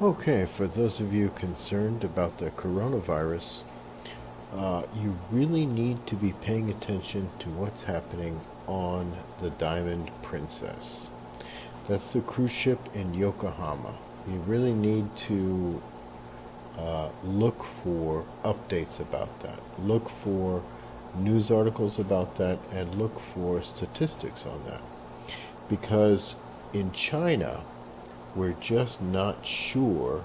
Okay, for those of you concerned about the coronavirus, you really need to be paying attention to what's happening on the Diamond Princess. That's the cruise ship in Yokohama. You really need to look for updates about that. Look for news articles about that and look for statistics on that. Because in China, we're just not sure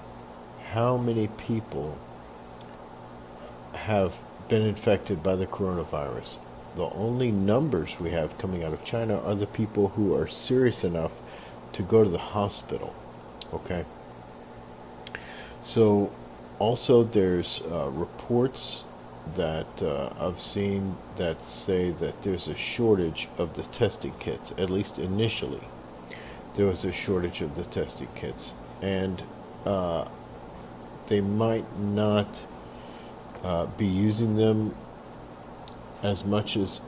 how many people have been infected by the coronavirus. The only numbers we have coming out of China are the people who are serious enough to go to the hospital. Okay? So, also, there's reports that I've seen that say that there's a shortage of the testing kits, at least initially. There was a shortage of the testing kits, and they might not be using them as much as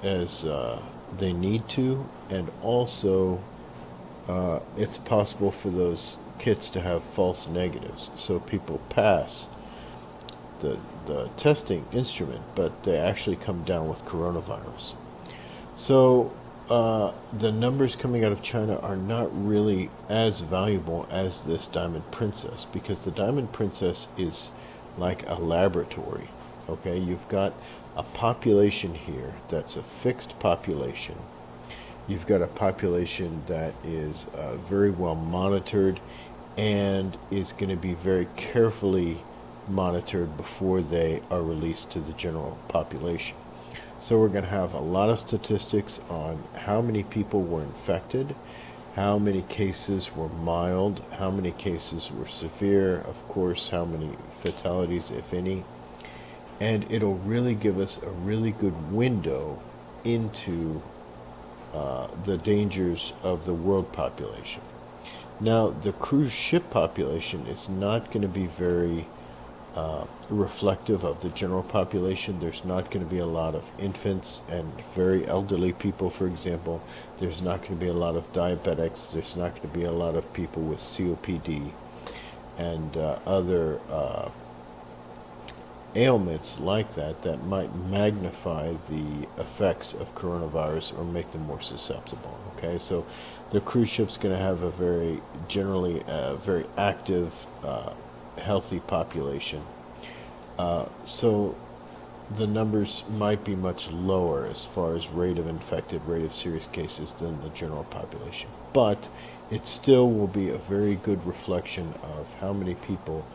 they need to, and also it's possible for those kits to have false negatives, so people pass the testing instrument, but they actually come down with coronavirus. So the numbers coming out of China are not really as valuable as this Diamond Princess, because the Diamond Princess is like a laboratory. Okay, you've got a population here that's a fixed population. You've got a population that is very well monitored and is going to be very carefully monitored before they are released to the general population. So we're going to have a lot of statistics on how many people were infected, how many cases were mild, how many cases were severe, of course, how many fatalities, if any. And it'll really give us a really good window into the dangers of the world population. Now, the cruise ship population is not going to be very reflective of the general population. There's not going to be a lot of infants and very elderly people, for example. There's not going to be a lot of diabetics. There's not going to be a lot of people with COPD and other ailments like that might magnify the effects of coronavirus or make them more susceptible. Okay, so the cruise ship's going to have a generally very active, healthy population. So the numbers might be much lower as far as rate of infected, rate of serious cases than the general population. But it still will be a very good reflection of how many people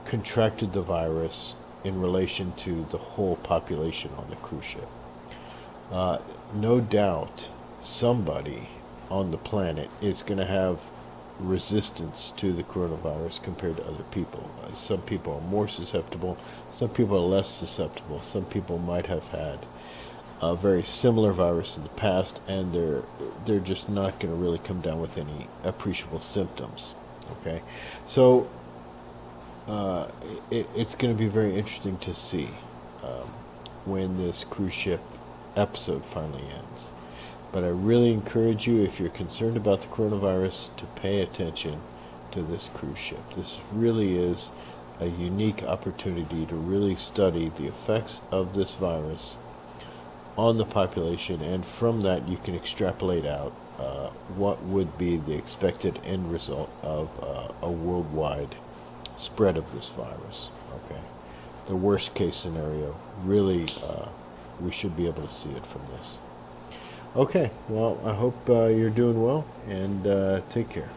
contracted the virus in relation to the whole population on the cruise ship. No doubt somebody on the planet is going to have resistance to the coronavirus compared to other people. Some people are more susceptible, some people are less susceptible, some people might have had a very similar virus in the past, and they're just not going to really come down with any appreciable symptoms. Okay, so it's going to be very interesting to see when this cruise ship episode finally ends. But I really encourage you, if you're concerned about the coronavirus, to pay attention to this cruise ship. This really is a unique opportunity to really study the effects of this virus on the population, and from that you can extrapolate out what would be the expected end result of a worldwide spread of this virus. Okay, the worst case scenario, really, we should be able to see it from this. Okay, well, I hope you're doing well, and take care.